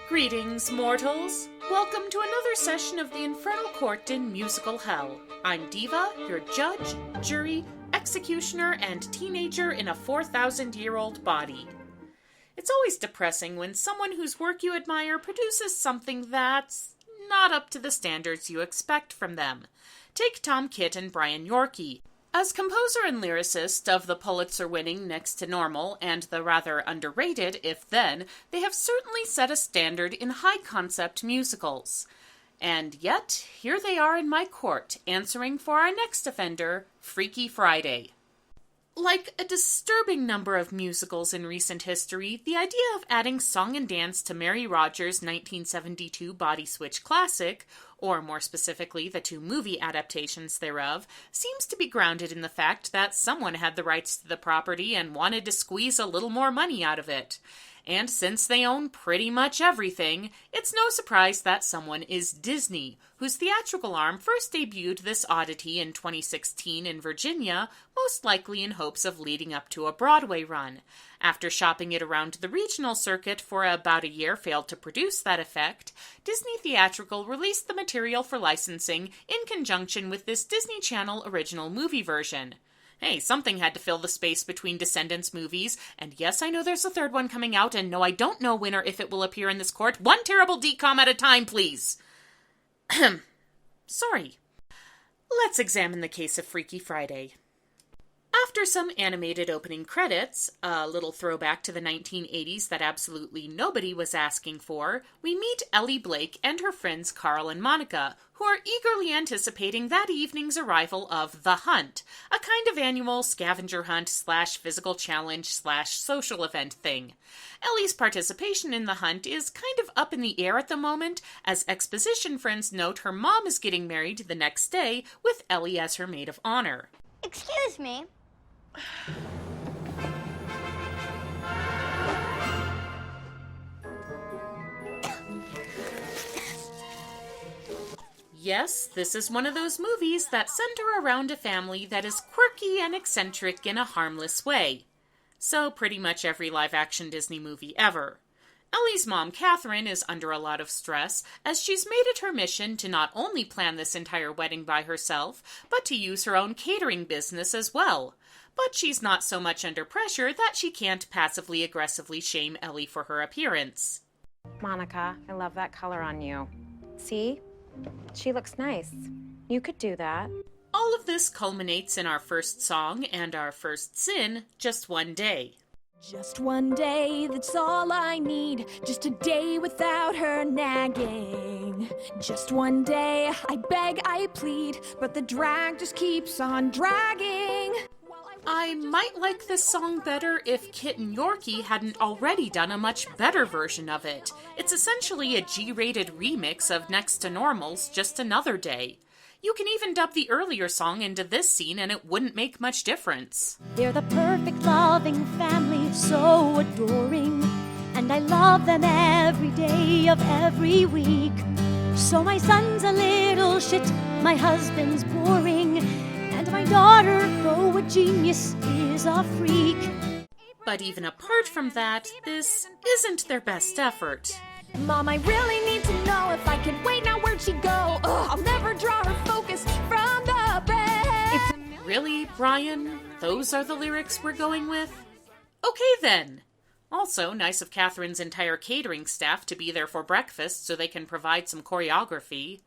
Greetings, mortals! Welcome to another session of the Infernal Court in Musical Hell. I'm Diva, your judge, jury, executioner, and teenager in a 4,000-year-old body. It's always depressing when someone whose work you admire produces something that's not up to the standards you expect from them. Take Tom Kitt and Brian Yorkey. As composer and lyricist of the Pulitzer-winning Next to Normal and the rather underrated If Then, they have certainly set a standard in high-concept musicals. And yet, here they are in my court, answering for our next offender, Freaky Friday. Like a disturbing number of musicals in recent history, the idea of adding song and dance to Mary Rodgers' 1972 body switch classic, or more specifically the two movie adaptations thereof, seems to be grounded in the fact that someone had the rights to the property and wanted to squeeze a little more money out of it. And since they own pretty much everything, it's no surprise that someone is Disney, whose theatrical arm first debuted this oddity in 2016 in Virginia, most likely in hopes of leading up to a Broadway run. After shopping it around the regional circuit for about a year failed to produce that effect, Disney Theatrical released the material for licensing in conjunction with this Disney Channel original movie version. Hey, something had to fill the space between Descendants movies, and yes, I know there's a third one coming out, and no, I don't know when or if it will appear in this court. One terrible decom at a time, please! Sorry. Let's examine the case of Freaky Friday. After some animated opening credits, a little throwback to the 1980s that absolutely nobody was asking for, we meet Ellie Blake and her friends Carl and Monica, who are eagerly anticipating that evening's arrival of The Hunt, a kind of annual scavenger hunt / physical challenge / social event thing. Ellie's participation in the hunt is kind of up in the air at the moment, as exposition friends note her mom is getting married the next day with Ellie as her maid of honor. Excuse me. Yes, this is one of those movies that center around a family that is quirky and eccentric in a harmless way. So pretty much every live-action Disney movie ever. Ellie's mom, Catherine, is under a lot of stress, as she's made it her mission to not only plan this entire wedding by herself, but to use her own catering business as well. But she's not so much under pressure that she can't passively-aggressively shame Ellie for her appearance. Monica, I love that color on you. See? She looks nice. You could do that. All of this culminates in our first song and our first sin, Just One Day. Just one day, that's all I need. Just a day without her nagging. Just one day, I beg, I plead, but the drag just keeps on dragging. I might like this song better if Kit and Yorkey hadn't already done a much better version of it. It's essentially a G-rated remix of Next to Normal's Just Another Day. You can even dub the earlier song into this scene and it wouldn't make much difference. They're the perfect loving family, so adoring, and I love them every day of every week. So my son's a little shit, my husband's boring, and my daughter, though a genius, is a freak. But even apart from that, this isn't their best effort. Mom, I really need to know if I can wait now, where'd she go? Ugh, I'll never draw her focus from the bread. Really, Brian? Those are the lyrics we're going with? Okay then. Also, nice of Catherine's entire catering staff to be there for breakfast so they can provide some choreography.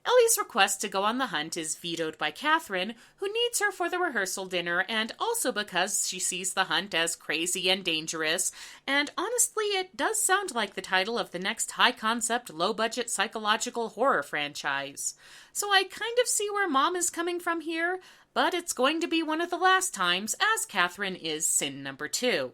Ellie's request to go on the hunt is vetoed by Catherine, who needs her for the rehearsal dinner, and also because she sees the hunt as crazy and dangerous, and honestly, it does sound like the title of the next high-concept, low-budget psychological horror franchise. So I kind of see where Mom is coming from here, but it's going to be one of the last times, as Catherine is sin number 2.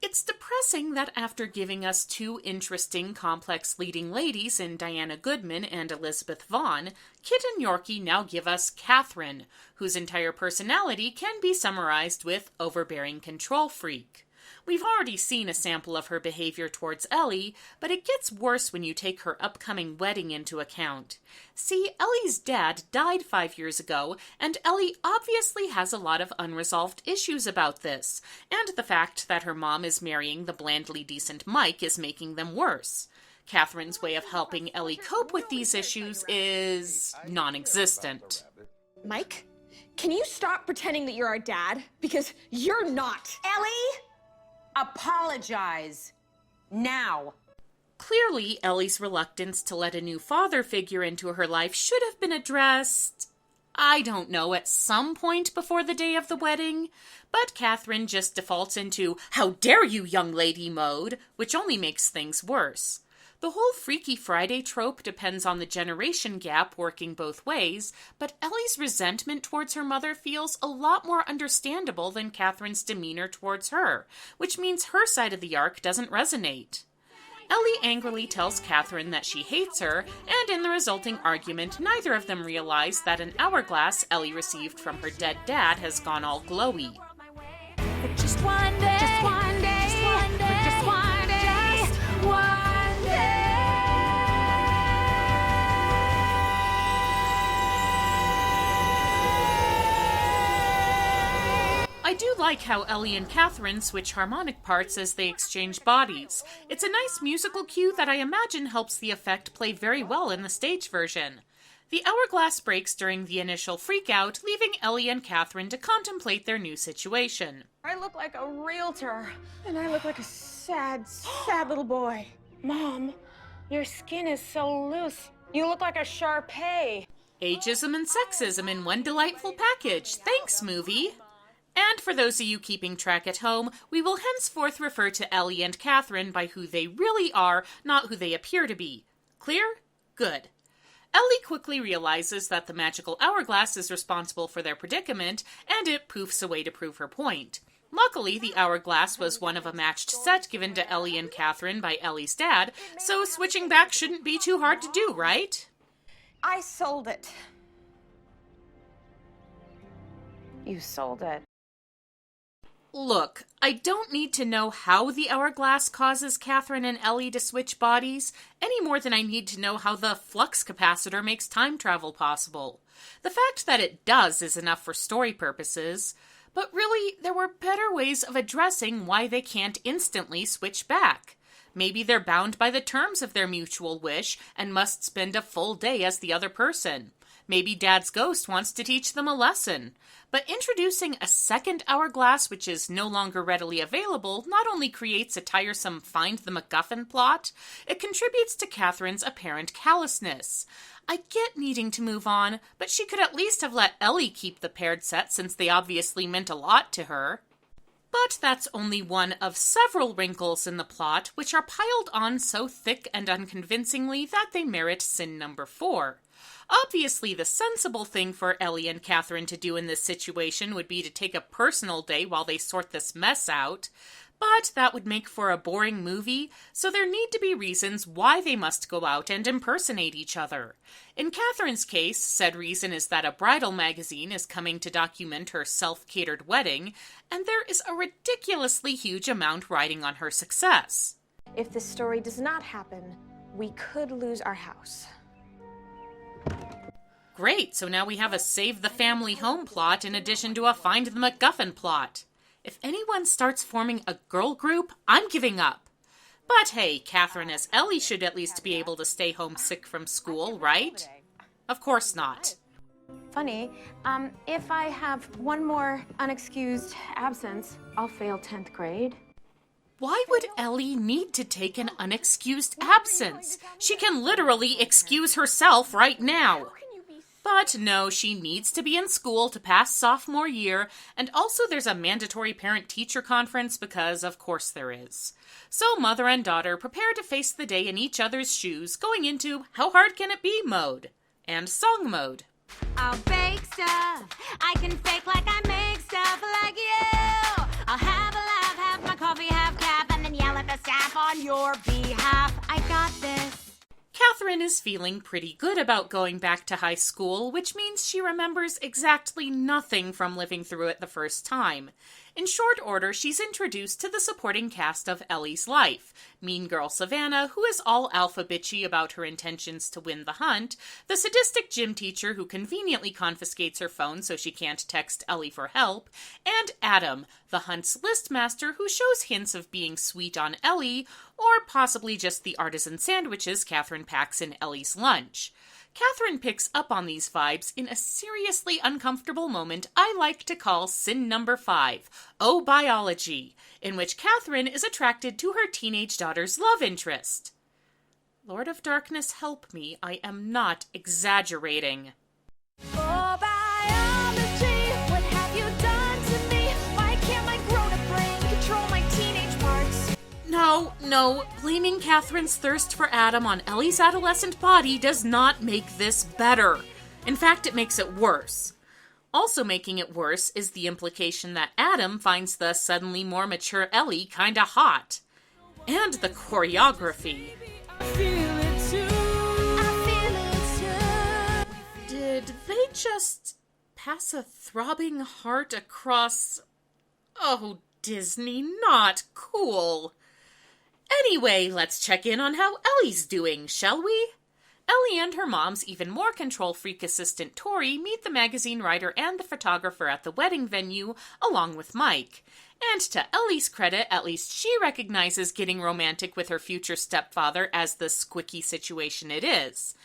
It's depressing that after giving us two interesting, complex leading ladies in Diana Goodman and Elizabeth Vaughn, Kit and Yorkey now give us Catherine, whose entire personality can be summarized with overbearing control freak. We've already seen a sample of her behavior towards Ellie, but it gets worse when you take her upcoming wedding into account. See, Ellie's dad died 5 years ago, and Ellie obviously has a lot of unresolved issues about this, and the fact that her mom is marrying the blandly decent Mike is making them worse. Catherine's way of helping Ellie cope with these issues is non-existent. Mike, can you stop pretending that you're our dad? Because you're not. Ellie, apologize. Now. Clearly, Ellie's reluctance to let a new father figure into her life should have been addressed, I don't know, at some point before the day of the wedding. But Catherine just defaults into, "How dare you, young lady" mode, which only makes things worse. The whole Freaky Friday trope depends on the generation gap working both ways, but Ellie's resentment towards her mother feels a lot more understandable than Catherine's demeanor towards her, which means her side of the arc doesn't resonate. Ellie angrily tells Catherine that she hates her, and in the resulting argument, neither of them realize that an hourglass Ellie received from her dead dad has gone all glowy. But just one day, just one day, just one day, just one day, just one day. I do like how Ellie and Catherine switch harmonic parts as they exchange bodies. It's a nice musical cue that I imagine helps the effect play very well in the stage version. The hourglass breaks during the initial freakout, leaving Ellie and Catherine to contemplate their new situation. I look like a realtor, and I look like a sad, sad little boy. Mom, your skin is so loose. You look like a Shar-Pei. Ageism and sexism in one delightful package. Thanks, movie! And for those of you keeping track at home, we will henceforth refer to Ellie and Catherine by who they really are, not who they appear to be. Clear? Good. Ellie quickly realizes that the magical hourglass is responsible for their predicament, and it poofs away to prove her point. Luckily, the hourglass was one of a matched set given to Ellie and Catherine by Ellie's dad, so switching back shouldn't be too hard to do, right? I sold it. You sold it. Look, I don't need to know how the hourglass causes Catherine and Ellie to switch bodies, any more than I need to know how the flux capacitor makes time travel possible. The fact that it does is enough for story purposes, but really, there were better ways of addressing why they can't instantly switch back. Maybe they're bound by the terms of their mutual wish and must spend a full day as the other person. Maybe Dad's ghost wants to teach them a lesson. But introducing a second hourglass which is no longer readily available not only creates a tiresome find the MacGuffin plot, it contributes to Catherine's apparent callousness. I get needing to move on, but she could at least have let Ellie keep the paired set since they obviously meant a lot to her. But that's only one of several wrinkles in the plot which are piled on so thick and unconvincingly that they merit sin number 4. Obviously, the sensible thing for Ellie and Catherine to do in this situation would be to take a personal day while they sort this mess out, but that would make for a boring movie, so there need to be reasons why they must go out and impersonate each other. In Catherine's case, said reason is that a bridal magazine is coming to document her self-catered wedding, and there is a ridiculously huge amount riding on her success. If this story does not happen, we could lose our house. Great, so now we have a save the family home plot in addition to a find the MacGuffin plot. If anyone starts forming a girl group, I'm giving up. But hey, Catherine as Ellie should at least be able to stay home sick from school, right? Of course not. Funny, if I have one more unexcused absence, I'll fail 10th grade. Why would Ellie need to take an unexcused absence? She can literally excuse herself right now. But no, she needs to be in school to pass sophomore year, and also there's a mandatory parent-teacher conference because of course there is. So mother and daughter prepare to face the day in each other's shoes, going into how hard can it be mode, and song mode. I'll bake stuff. I can fake like I make stuff like you. I'll have a laugh, have my coffee, have cap, and then yell at the staff on your behalf. I got this. Catherine is feeling pretty good about going back to high school, which means she remembers exactly nothing from living through it the first time. In short order, she's introduced to the supporting cast of Ellie's life. Mean girl Savannah, who is all alpha bitchy about her intentions to win the hunt, the sadistic gym teacher who conveniently confiscates her phone so she can't text Ellie for help, and Adam, the hunt's list master who shows hints of being sweet on Ellie, or possibly just the artisan sandwiches Catherine packs in Ellie's lunch. Catherine picks up on these vibes in a seriously uncomfortable moment I like to call sin number 5, Oh Biology, in which Catherine is attracted to her teenage daughter's love interest. Lord of Darkness, help me, I am not exaggerating. Oh, biology, what have you done to me? Why can't my grown-up brain control my teenage parts? No, blaming Catherine's thirst for Adam on Ellie's adolescent body does not make this better. In fact, it makes it worse. Also making it worse is the implication that Adam finds the suddenly more mature Ellie kinda hot. And the choreography. I feel it too. I feel it too. Did they just pass a throbbing heart across... Oh, Disney, not cool. Anyway, let's check in on how Ellie's doing, shall we? Ellie and her mom's even more control freak assistant Tori meet the magazine writer and the photographer at the wedding venue, along with Mike. And to Ellie's credit, at least she recognizes getting romantic with her future stepfather as the squicky situation it is.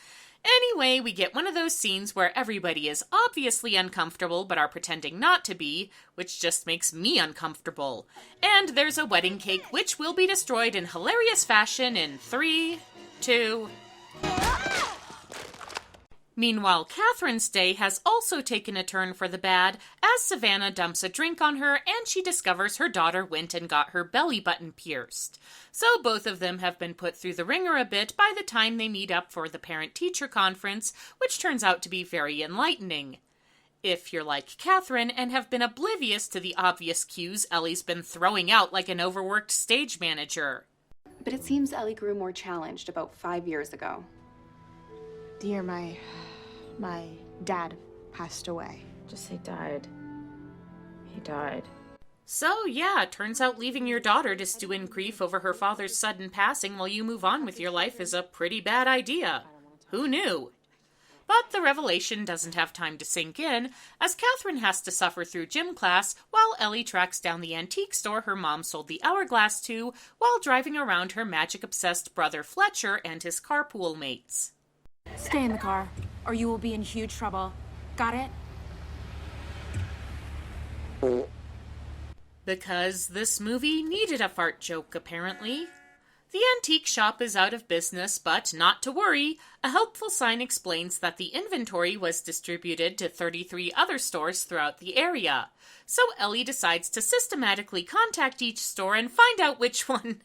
Anyway, we get one of those scenes where everybody is obviously uncomfortable but are pretending not to be, which just makes me uncomfortable. And there's a wedding cake which will be destroyed in hilarious fashion in 3, 2... Meanwhile, Catherine's day has also taken a turn for the bad as Savannah dumps a drink on her and she discovers her daughter went and got her belly button pierced. So both of them have been put through the ringer a bit by the time they meet up for the parent-teacher conference, which turns out to be very enlightening. If you're like Catherine and have been oblivious to the obvious cues Ellie's been throwing out like an overworked stage manager. But it seems Ellie grew more challenged about 5 years ago. Dear, my dad passed away. Just say died. He died. So yeah, it turns out leaving your daughter to stew in grief over her father's sudden passing while you move on with your life is a pretty bad idea. Who knew? But the revelation doesn't have time to sink in, as Catherine has to suffer through gym class while Ellie tracks down the antique store her mom sold the hourglass to while driving around her magic-obsessed brother Fletcher and his carpool mates. Stay in the car, or you will be in huge trouble. Got it? Because this movie needed a fart joke, apparently. The antique shop is out of business, but not to worry. A helpful sign explains that the inventory was distributed to 33 other stores throughout the area. So Ellie decides to systematically contact each store and find out which one.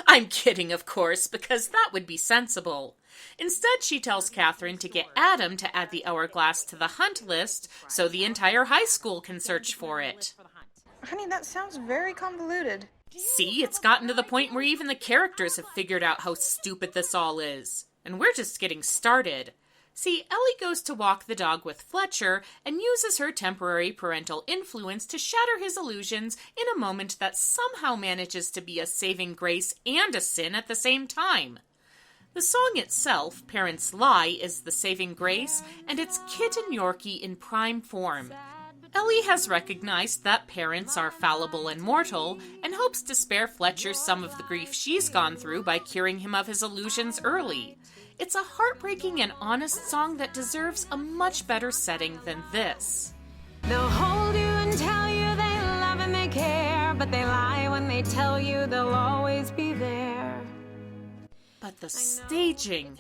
I'm kidding, of course, because that would be sensible. Instead, she tells Catherine to get Adam to add the hourglass to the hunt list so the entire high school can search for it. Honey, that sounds very convoluted. See, it's gotten to the point where even the characters have figured out how stupid this all is. And we're just getting started. See, Ellie goes to walk the dog with Fletcher and uses her temporary parental influence to shatter his illusions in a moment that somehow manages to be a saving grace and a sin at the same time. The song itself, Parents Lie, is the saving grace, and it's Kit and Yorkie in prime form. Ellie has recognized that parents are fallible and mortal, and hopes to spare Fletcher some of the grief she's gone through by curing him of his illusions early. It's a heartbreaking and honest song that deserves a much better setting than this. They'll hold you and tell you they love and they care, but they lie when they tell you they'll always be there. But the staging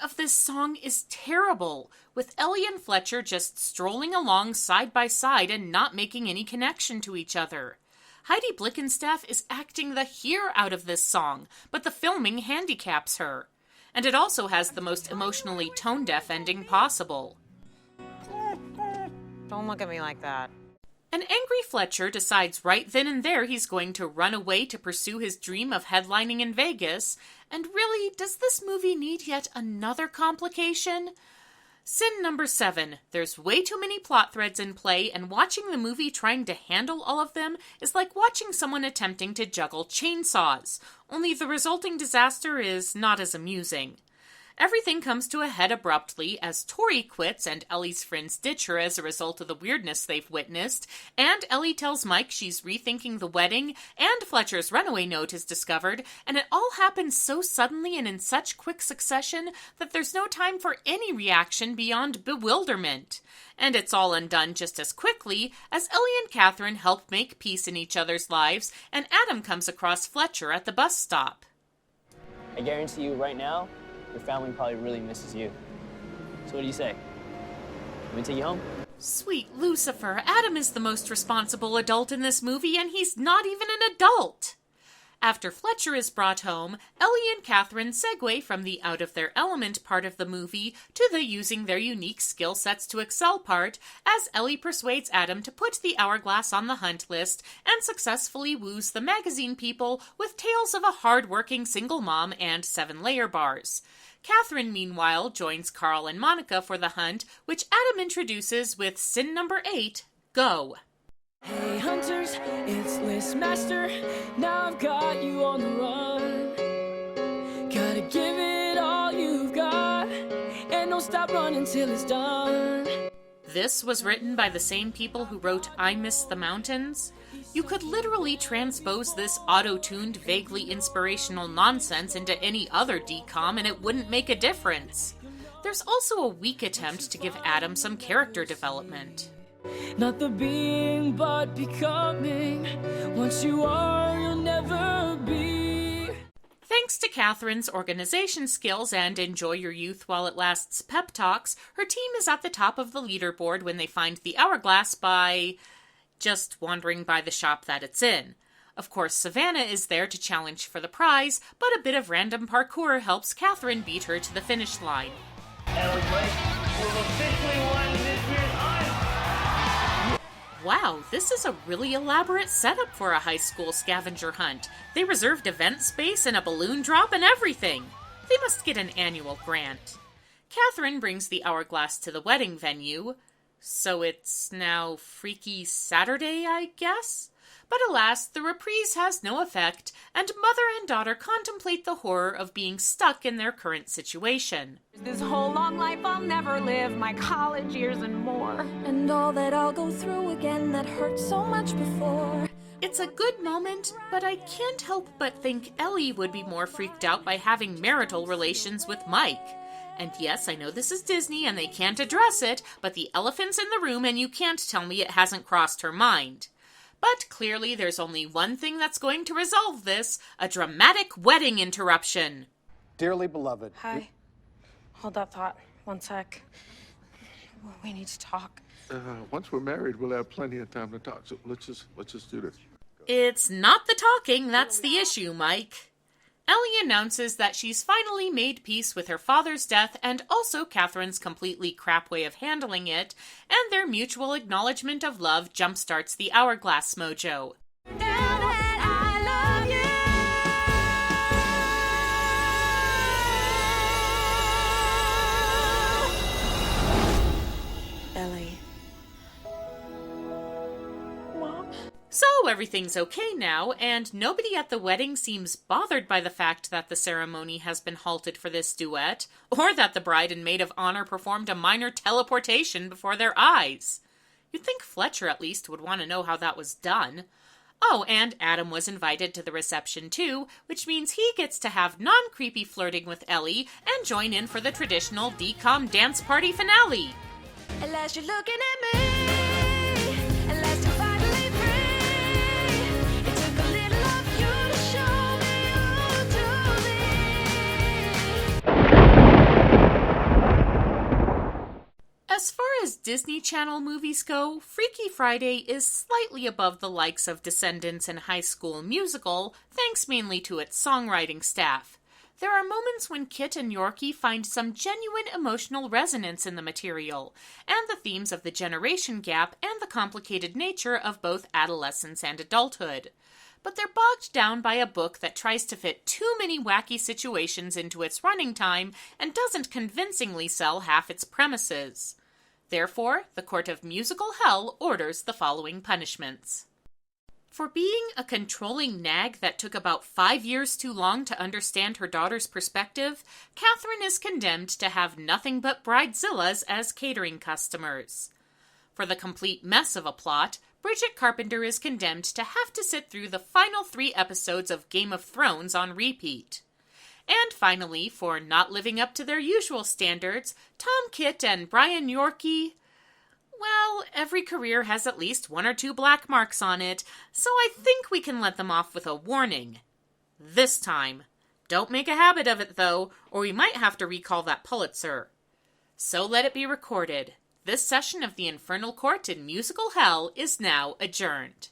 of this song is terrible, with Ellie and Fletcher just strolling along side by side and not making any connection to each other. Heidi Blickenstaff is acting the hear out of this song, but the filming handicaps her. And it also has the most emotionally tone-deaf ending possible. Don't look at me like that. An angry Fletcher decides right then and there he's going to run away to pursue his dream of headlining in Vegas. And really, does this movie need yet another complication? Sin number 7. There's way too many plot threads in play, and watching the movie trying to handle all of them is like watching someone attempting to juggle chainsaws, only the resulting disaster is not as amusing. Everything comes to a head abruptly as Tori quits and Ellie's friends ditch her as a result of the weirdness they've witnessed, and Ellie tells Mike she's rethinking the wedding, and Fletcher's runaway note is discovered, and it all happens so suddenly and in such quick succession that there's no time for any reaction beyond bewilderment. And it's all undone just as quickly as Ellie and Catherine help make peace in each other's lives, and Adam comes across Fletcher at the bus stop. I guarantee you right now, your family probably really misses you. So what do you say? Let me take you home? Sweet Lucifer, Adam is the most responsible adult in this movie, and he's not even an adult! After Fletcher is brought home, Ellie and Catherine segue from the out-of-their-element part of the movie to the using their unique skill sets to excel part, as Ellie persuades Adam to put the hourglass on the hunt list and successfully woos the magazine people with tales of a hard-working single mom and 7-layer bars. Catherine, meanwhile, joins Carl and Monica for the hunt, which Adam introduces with sin number 8, Go. Hey hunters, it's Listmaster. Now I've got you on the run. Gotta give it all you've got, and don't stop running till it's done. This was written by the same people who wrote I Miss the Mountains. You could literally transpose this auto-tuned, vaguely inspirational nonsense into any other DCOM and it wouldn't make a difference. There's also a weak attempt to give Adam some character development. Not the being, but becoming. Once you are, you'll never be. Thanks to Catherine's organization skills and enjoy your youth while it lasts pep talks, her team is at the top of the leaderboard when they find the hourglass by just wandering by the shop that it's in. Of course, Savannah is there to challenge for the prize, but a bit of random parkour helps Catherine beat her to the finish line. Ellie Blake will officially won this year's hunt. Wow, this is a really elaborate setup for a high school scavenger hunt. They reserved event space and a balloon drop and everything. They must get an annual grant. Catherine brings the hourglass to the wedding venue. So it's now Freaky Saturday, I guess? But alas, the reprise has no effect, and mother and daughter contemplate the horror of being stuck in their current situation. This whole long life I'll never live, my college years and more. And all that I'll go through again that hurt so much before. It's a good moment, but I can't help but think Ellie would be more freaked out by having marital relations with Mike. And yes, I know this is Disney and they can't address it, but the elephant's in the room and you can't tell me it hasn't crossed her mind. But clearly there's only one thing that's going to resolve this, a dramatic wedding interruption. Dearly beloved. Hi. Hold that thought. One sec. We need to talk. Once we're married, we'll have plenty of time to talk. So let's just do this. It's not the talking that's the issue, Mike. Ellie announces that she's finally made peace with her father's death and also Catherine's completely crap way of handling it, and their mutual acknowledgement of love jumpstarts the hourglass mojo. Now that I love you. Ellie. Mom? So everything's okay now, and nobody at the wedding seems bothered by the fact that the ceremony has been halted for this duet, or that the bride and maid of honor performed a minor teleportation before their eyes. You'd think Fletcher at least would want to know how that was done. Oh, and Adam was invited to the reception too, which means he gets to have non-creepy flirting with Ellie and join in for the traditional DCOM dance party finale. Unless you're looking at me. Unless you're finally free. It took a little of you to show me you to me. As far as Disney Channel movies go, Freaky Friday is slightly above the likes of Descendants and High School Musical, thanks mainly to its songwriting staff. There are moments when Kit and Yorkie find some genuine emotional resonance in the material, and the themes of the generation gap and the complicated nature of both adolescence and adulthood. but they're bogged down by a book that tries to fit too many wacky situations into its running time and doesn't convincingly sell half its premises. Therefore, the Court of Musical Hell orders the following punishments. For being a controlling nag that took about 5 years too long to understand her daughter's perspective, Catherine is condemned to have nothing but bridezillas as catering customers. For the complete mess of a plot, Bridget Carpenter is condemned to have to sit through the final 3 episodes of Game of Thrones on repeat. And finally, for not living up to their usual standards, Tom Kitt and Brian Yorkie... Well, every career has at least 1 or 2 black marks on it, so I think we can let them off with a warning. This time. Don't make a habit of it, though, or we might have to recall that Pulitzer. So let it be recorded. This session of the Infernal Court in Musical Hell is now adjourned.